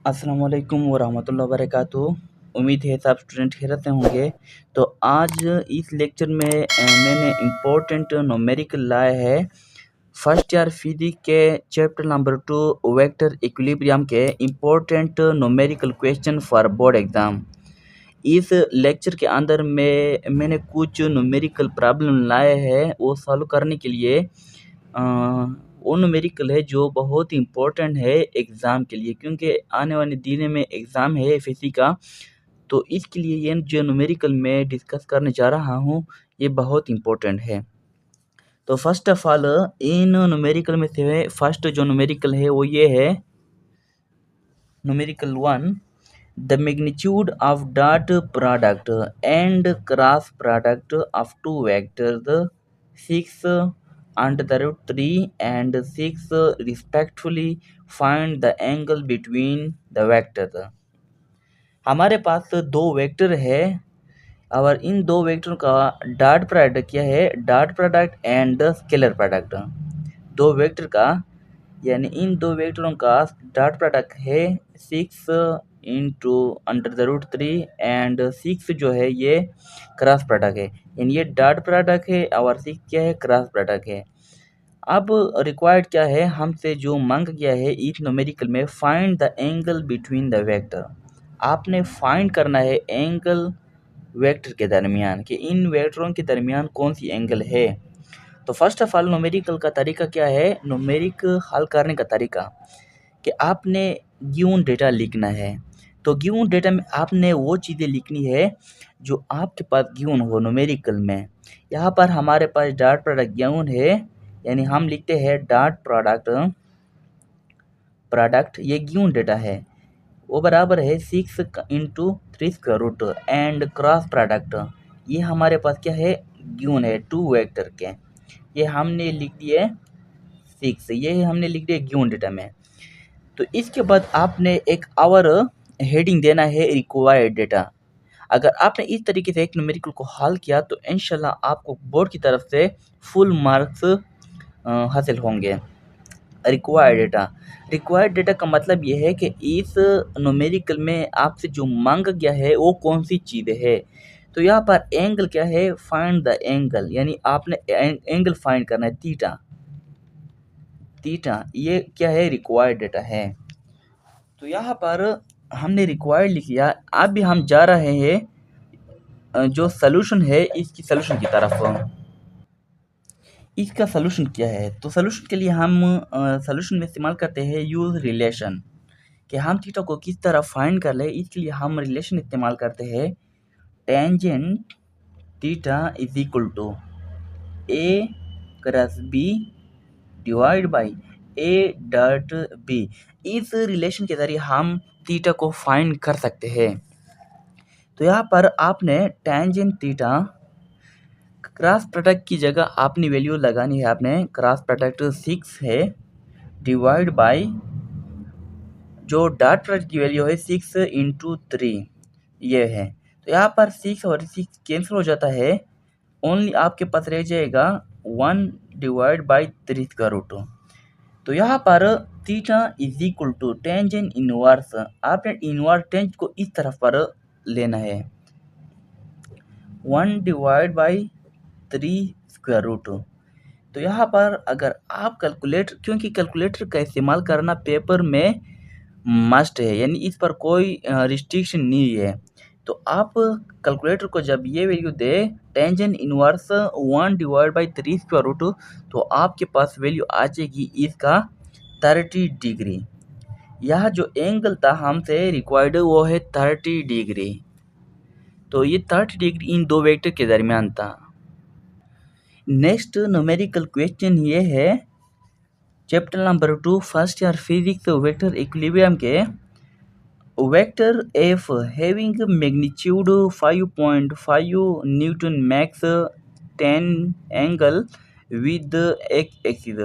अस्सलाम वालेकुम वरहमतुल्लाहि वबरकातुहू। उम्मीद है सब स्टूडेंट खैरियत से होंगे। तो आज इस लेक्चर में मैंने इम्पोर्टेंट न्यूमेरिकल लाया है फर्स्ट ईयर फिजिक्स के चैप्टर नंबर 2 वेक्टर इक्विलिब्रियम के important numerical question for board exam. इस लेक्चर के अंदर में मैंने कुछ न्यूमेरिकल प्रॉब्लम लाए हैं वो सॉल्व करने के लिए। वो न्यूमेरिकल है जो बहुत इम्पोर्टेंट है एग्ज़ाम के लिए, क्योंकि आने वाले दिन में एग्ज़ाम है एफएससी का। तो इसके लिए ये जो न्यूमेरिकल मैं डिस्कस करने जा रहा हूँ ये बहुत इम्पोर्टेंट है। तो first of all in numerical में से फर्स्ट जो न्यूमेरिकल है वो ये है numerical 1। The magnitude of dot product and cross product of two vectors 6 under the root 3 and 6 respectively, find the angle between the vectors। हमारे पास दो वेक्टर है और इन दो वेक्टर का डॉट प्रोडक्ट क्या है, dot product and scalar product. दो vector का यानी इन दो वेक्टरों का डॉट प्रोडक्ट है 6 into under the root 3 and 6 जो है ये क्रॉस प्रोडक्ट है, यानी ये डॉट प्रोडक्ट है और 6 क्या है, क्रॉस प्रोडक्ट है। अब रिक्वायर्ड क्या है, हमसे जो मांग गया है इस न्यूमेरिकल में, find the angle between the vector. आपने फाइंड करना है एंगल वेक्टर के दरमियान कि इन वेक्टरों के दरमियान कौन सी एंगल है। तो फर्स्ट ऑफ ऑल न्यूमेरिकल का तरीका क्या है, न्यूमेरिक हल करने का तरीका कि आपने गिवन डेटा लिखना है। तो गिवन डेटा में आपने वो चीज़ें लिखनी है जो आपके पास गिवन हो न्यूमेरिकल में। यहाँ पर हमारे पास डॉट प्रोडक्ट गिवन है, यानी हम लिखते हैं डॉट प्रोडक्ट ये गिवन डेटा है, वो बराबर है 6 into 3 square root and cross product ये हमारे पास क्या है, गिवन है टू वेक्टर के, ये हमने लिख दिए 6, ये हमने लिख दिया गिवन डेटा में। तो इसके बाद आपने एक और हेडिंग देना है रिक्वायर्ड डेटा। अगर आपने इस तरीके से एक न्यूमेरिकल को हल किया तो इंशाल्लाह आपको बोर्ड की तरफ से फुल मार्क्स हासिल होंगे। रिक्वायर्ड डेटा का मतलब ये है कि इस न्यूमेरिकल में आपसे जो मांगा गया है वो कौन सी चीज़ है। तो यहाँ पर एंगल क्या है, फाइंड द एंगल, यानी आपने एंगल फाइंड करना है थीटा ये क्या है, रिक्वायर्ड डेटा है। तो यहाँ पर हमने रिक्वायर्ड लिख लिया। अब भी हम जा रहे हैं जो सलूशन है इसकी सलूशन की तरफ। इसका सलूशन क्या है, तो सलूशन के लिए हम सलूशन में इस्तेमाल करते हैं यूज रिलेशन, कि हम थीटा को किस तरह फाइंड कर ले। इसके लिए हम रिलेशन इस्तेमाल करते हैं tangent theta is equal to A cross B divide by A dot B. इस रिलेशन के ज़रिए हम थीटा को फाइंड कर सकते हैं। तो यहाँ पर आपने टेंजेंट थीटा क्रॉस प्रोडक्ट की जगह अपनी वैल्यू लगानी है, आपने क्रॉस प्रोडक्ट 6 है डिवाइड बाई जो डॉट प्रोडक्ट की वैल्यू है 6 इंटू 3 ये है। तो यहाँ पर 6 और 6 कैंसिल हो जाता है, ओनली आपके पास रह जाएगा 1 डिवाइड बाई 3 स्क्वायर रूट। तो यहाँ पर theta is equal to tangent inverse, आपने इनवर्स टेंजेंट को इस तरफ पर लेना है 1 डिवाइड बाई 3 स्क्वायर रूट। तो यहाँ पर अगर आप कैलकुलेटर, क्योंकि कैलकुलेटर का इस्तेमाल करना पेपर में मस्ट है, यानी इस पर कोई रिस्ट्रिक्शन नहीं है। तो आप कैलकुलेटर को जब ये वैल्यू दे tangent inverse 1 divide by 3 square root, तो आपके पास वैल्यू आ जाएगी इसका 30 डिग्री। यह जो एंगल था हमसे रिक्वायर्ड वो है 30 डिग्री। तो ये 30 डिग्री इन दो वेक्टर के दरमियान था। नेक्स्ट न्यूमेरिकल क्वेश्चन ये है chapter number 2 first year physics vector equilibrium के, vector F having magnitude 5.5 newton makes 10 angle with x axis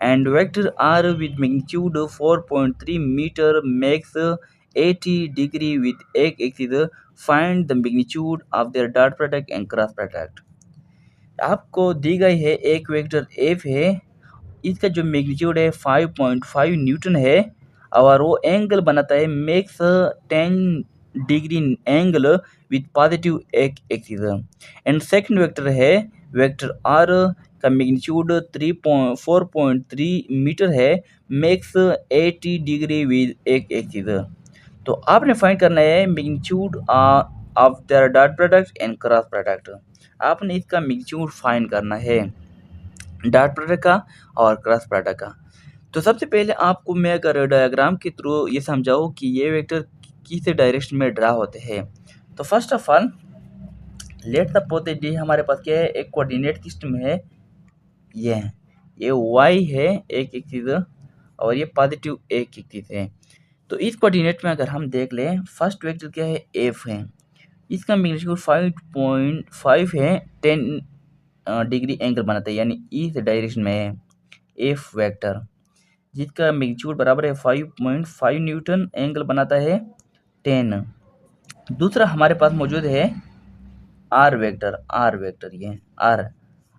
and vector R with magnitude 4.3 metre makes 80 degree with x axis, find the magnitude of their dot product and cross product. आपको दी गई है एक vector F है, इसका जो magnitude है 5.5 Newton है और वो एंगल बनाता है makes 10 degree angle with positive axis. And second vector है वेक्टर आर का मैग्नीट्यूड 4.3 मीटर है, मेक्स 80 डिग्री विद एक एक्सिस। तो आपने फाइंड करना है magnitude of the dot product and cross product. आपने इसका मैग्नीट्यूड फाइंड करना है डॉट प्रोडक्ट का और क्रॉस प्रोडक्ट का। तो सबसे पहले आपको मैं अगर डायग्राम के थ्रू ये समझाऊँ कि ये वेक्टर किस डायरेक्शन में ड्रा होते हैं। तो first of all let suppose D हमारे पास क्या है, एक कोऑर्डिनेट सिस्टम है, ये y है एक एक्सिस और ये पॉजिटिव एक एक्सिस है। तो इस कोऑर्डिनेट में अगर हम देख लें, फर्स्ट वेक्टर क्या है, f है, इसका मैग्नीट्यूड 5.5 है, 10 डिग्री एंगल बनाता है, यानी इस डायरेक्शन में है f वेक्टर, जिसका मैग्नीट्यूड बराबर है 5.5 न्यूटन, एंगल बनाता है 10। दूसरा हमारे पास मौजूद है r वेक्टर ये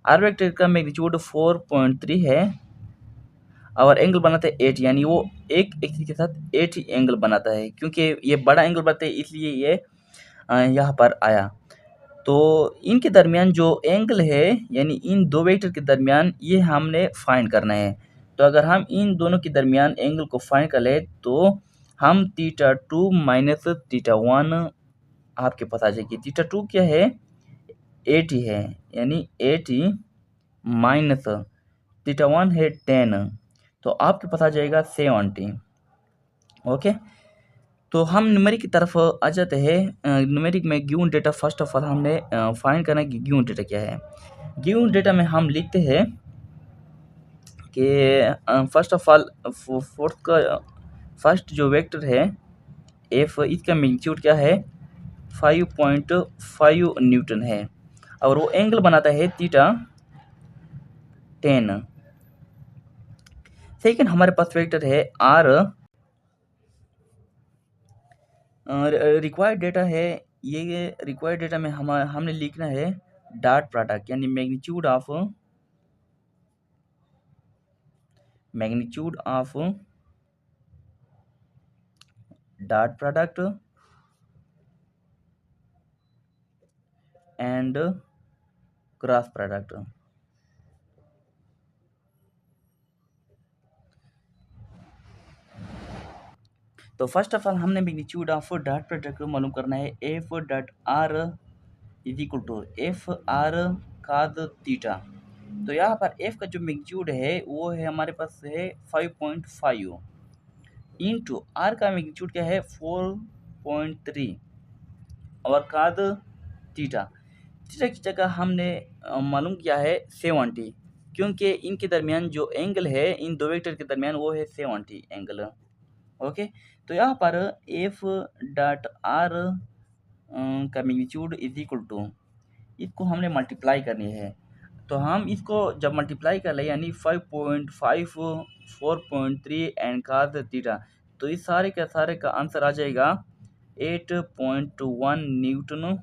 r वेक्टर का मैग्नीट्यूड 4.3 है और एंगल बनाता है 8, यानी वो एक एक्सिस के साथ 8 एंगल बनाता है। क्योंकि ये बड़ा एंगल बनाता है इसलिए ये यहाँ पर आया। तो इनके दरमियान जो एंगल है, यानी इन दो वेक्टर के दरमियान, ये हमने फाइंड करना है। तो अगर हम इन दोनों के दरमियान एंगल को फाइंड कर ले तो हम θ2 माइनस θ1 आपके पास आ जाएगी। θ2 क्या है, 80 है, यानी 80 माइनस θ1 है 10, तो आपके पास आ जाएगा 70। ओके, तो हम न्यूमेरिक की तरफ आ जाते हैं। न्यूमेरिक में given data first of all हमने फाइंड करना है कि गिवन डेटा क्या है। गिवन डेटा में हम लिखते हैं कि फर्स्ट ऑफ ऑल फोर्थ का फर्स्ट जो वेक्टर है एफ, इसका मैग्नीट्यूड क्या है, 5.5 न्यूटन है और वो एंगल बनाता है θ10। सेकेंड हमारे पास वेक्टर है आर, रिक्वायर्ड डेटा है, ये रिक्वायर्ड डेटा में हमने लिखना है डॉट प्रोडक्ट, यानी magnitude of dot product and cross product. तो फर्स्ट ऑफ ऑल हमने मैग्नीट्यूड ऑफ डॉट प्रोडक्ट को मालूम करना है, F dot R is equal to F R cos theta. तो यहाँ पर एफ का जो मैग्नीट्यूड है वो है हमारे पास है 5.5 इंटू आर का मैग्नीट्यूड क्या है 4.3 और काद थीटा की जगह हमने मालूम किया है 70, क्योंकि इनके दरमियान जो एंगल है इन दो वेक्टर के दरमियान वो है 70 एंगल। ओके, तो यहाँ पर एफ डॉट आर का मैग्नीट्यूड इज इक्वल टू, इसको हमने मल्टीप्लाई करनी है। तो हम इसको जब मल्टीप्लाई कर ले, यानी 5.5 4.3 एंड काज थीटा, तो इस सारे का आंसर आ जाएगा 8.1 न्यूटन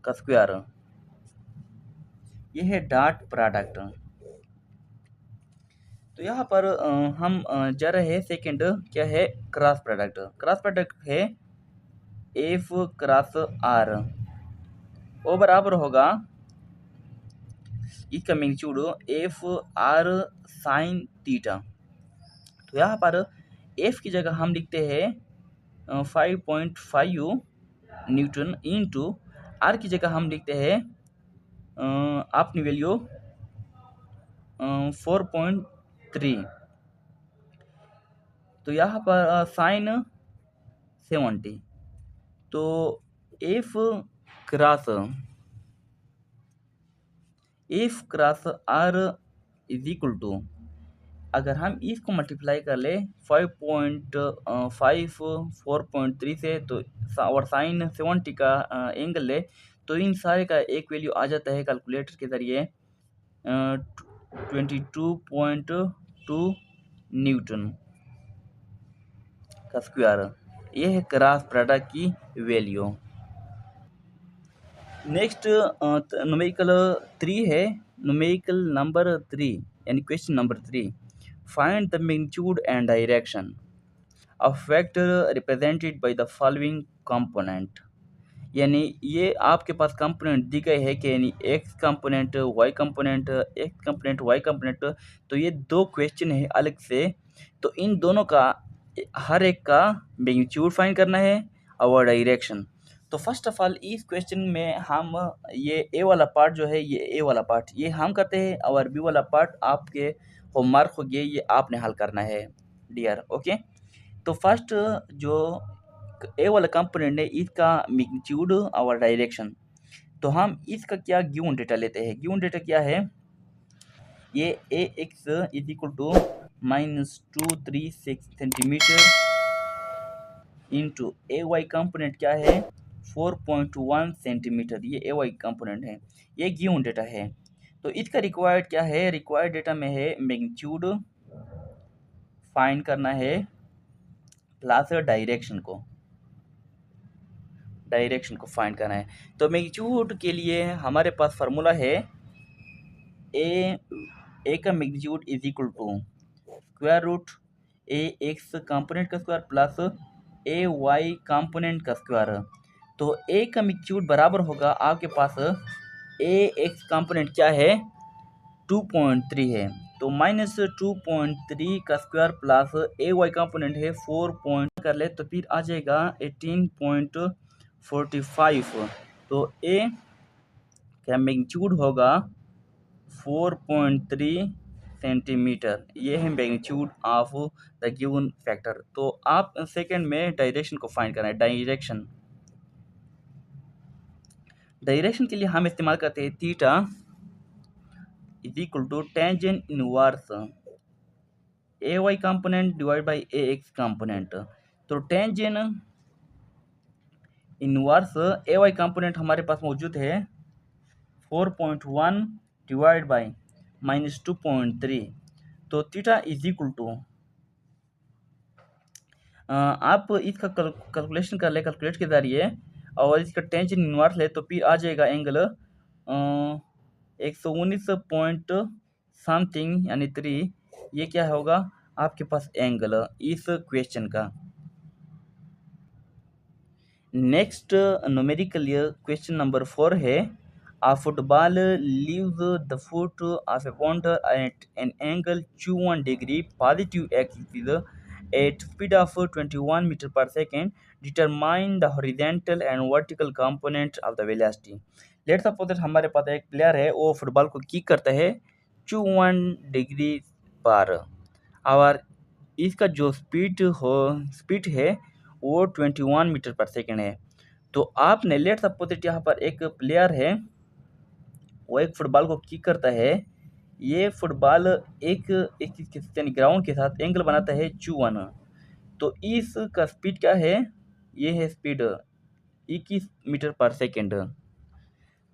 का स्क्वायर। ये है डॉट प्रोडक्ट। तो यहाँ पर हम जा रहे हैं सेकंड, क्या है, क्रॉस प्रोडक्ट। क्रॉस प्रोडक्ट है एफ क्रॉस आर, वो बराबर होगा इसका magnitude F R sine theta. तो यहाँ पर एफ की जगह हम लिखते हैं 5.5 न्यूटन इंटू आर की जगह हम लिखते हैं अपनी वैल्यू 4.3। तो यहाँ पर साइन 70। तो F cross R is equal to, अगर हम इसको मल्टीप्लाई कर ले 5.5 4.3 से, तो और साइन 70 का एंगल ले, तो इन सारे का एक वैल्यू आ जाता है कैलकुलेटर के ज़रिए 22.2 न्यूटन का स्क्वायर। ये है क्रॉस प्रोडक्ट की वैल्यू। नेक्स्ट न्यूमेरिकल 3 है, न्यूमेरिकल नंबर 3 यानी question number 3। Find the magnitude and direction of vector represented by the following component. यानी ये आपके पास कंपोनेंट दी गए है कि यानी X component Y component X component Y component, तो ये दो क्वेश्चन है अलग से। तो इन दोनों का हर एक का मैग्नीट्यूड फाइंड करना है और डायरेक्शन। तो फर्स्ट ऑफ ऑल इस क्वेश्चन में हम ये ए वाला पार्ट जो है, ये ए वाला पार्ट ये हम करते हैं और बी वाला पार्ट आपके होमवर्क हो गया, ये आपने हल करना है डियर। ओके, तो फर्स्ट जो ए वाला कंपोनेंट है इसका मैग्नीट्यूड और डायरेक्शन। तो हम इसका क्या गिवन डेटा लेते हैं। गिवन डेटा क्या है, ये A x is equal to -236 centimetre into A Y component क्या है 4.1 सेंटीमीटर। ये ए वाई कंपोनेंट है, ये गिवन डेटा है। तो इसका रिक्वायर्ड क्या है, रिक्वायर्ड डेटा में है मैग्नीट्यूड फाइंड करना है प्लस डायरेक्शन को फाइंड करना है। तो मैग्नीट्यूड के लिए हमारे पास फार्मूला है ए का magnitude is equal to square root A X component का square plus A Y component का स्क्वायर। तो ए का मैग्नीट्यूड बराबर होगा आपके पास ए एक्स कंपोनेंट क्या है 2.3 है, तो -2.3 का square plus A Y component है 4 पॉइंट कर ले तो फिर आ जाएगा 18.45। तो ए का मैग्नीट्यूड होगा 4.3 सेंटीमीटर। ये है magnitude of the given factor. तो आप सेकंड में डायरेक्शन को फाइंड करना है। डायरेक्शन के लिए हम इस्तेमाल करते हैं theta is equal to tangent inverse A Y component divide by A X component. तो tangent inverse A Y component हमारे पास मौजूद है 4.1 डिवाइड बाई -2.3। तो थीटा इज इक्वल टू आप इसका कैलकुलेशन कर ले कैलकुलेट के ज़रिए और इसका टेंजेंट इनवर्स ले तो फिर आ जाएगा एंगल 119 पॉइंट समथिंग यानी 3। ये क्या होगा आपके पास एंगल इस क्वेश्चन का। नेक्स्ट न्यूमेरिकल क्वेश्चन नंबर 4 है a football leaves the foot of a punter at an angle 21 degree positive axis at speed of 21 meter per second. Determine the horizontal and vertical component of the velocity. Let's suppose that हमारे पास एक player है, वो football को kick करता है 21 degree पर और इसका जो स्पीड है वो 21 मीटर पर सेकेंड है। तो आपने लेट्स सपोज दैट यहाँ पर एक प्लेयर है, वो एक फुटबॉल को किक करता है। ये फुटबॉल एक यानी ग्राउंड के साथ एंगल बनाता है 21। तो इसका स्पीड क्या है, ये है स्पीड 21 मीटर पर सेकेंड।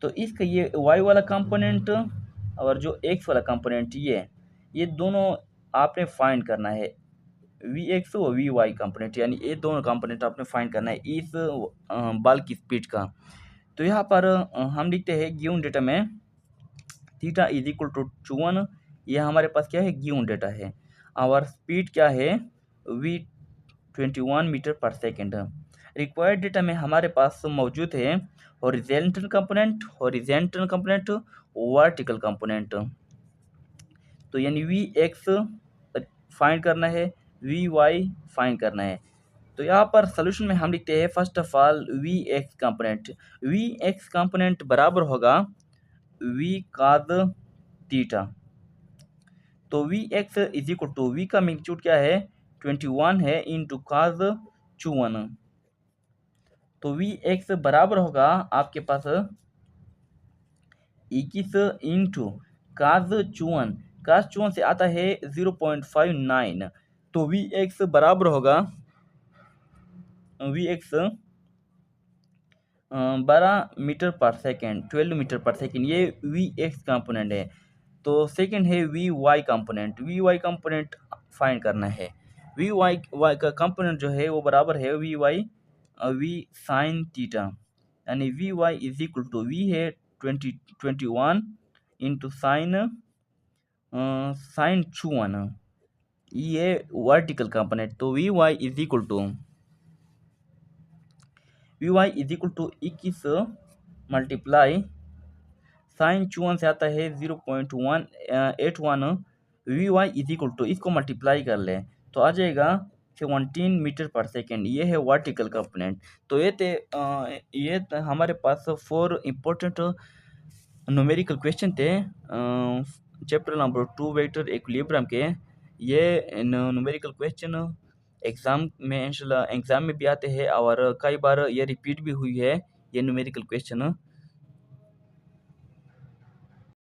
तो इसका ये वाई वाला कंपोनेंट और जो एक्स वाला कंपोनेंट ये दोनों आपने फाइंड करना है, वी एक्स और वी वाई कंपोनेंट, यानी ये दोनों कंपोनेंट आपने फाइंड करना है इस बॉल की स्पीड का। तो यहाँ पर हम लिखते हैं गिवन डेटा में थीटा इज इक्वल टू 21। ये हमारे पास क्या है गिवन डेटा है और स्पीड क्या है वी 21 मीटर पर सेकेंड। रिक्वायर्ड डेटा में हमारे पास मौजूद है हॉरिजॉन्टल कंपोनेंट वर्टिकल कंपोनेंट। तो यानी वी एक्स फाइंड करना है, वी वाई फाइंड करना है। तो यहाँ पर सोल्यूशन में हम लिखते हैं first of all V X component बराबर होगा वी कॉस थीटा। तो V X is equal to V का मैग्नीट्यूड क्या है 21 है इंटू कॉस 21। तो वी एक्स बराबर होगा आपके पास 21 इंटू कॉस 54 से आता है 0.59। तो वी एक्स बराबर होगा वी एक्स 12 मीटर पर सेकेंड 12 मीटर पर सेकेंड। ये वी एक्स कंपोनेंट है। तो सेकेंड है वी वाई कंपोनेंट फाइंड करना है। वी वाई का कंपोनेंट जो है वो बराबर है वी साइन थीटा, यानी V Y is equal to V है 21 इंटू साइन 51। ये वर्टिकल कंपोनेंट, तो वी वाई इक्कीस मल्टीप्लाई साइन चुवन से आता है 0.181। वी वाई इसको मल्टीप्लाई कर ले तो आ जाएगा 17 मीटर पर सेकेंड। ये है वर्टिकल कंपोनेंट। तो ये हमारे पास 4 इम्पोर्टेंट न्यूमेरिकल क्वेश्चन थे चैप्टर नंबर 2 वेक्टर इक्विलिब्रियम के। ये न्यूमेरिकल क्वेश्चन एग्जाम में भी आते हैं और कई बार ये रिपीट भी हुई है ये न्यूमेरिकल क्वेश्चन।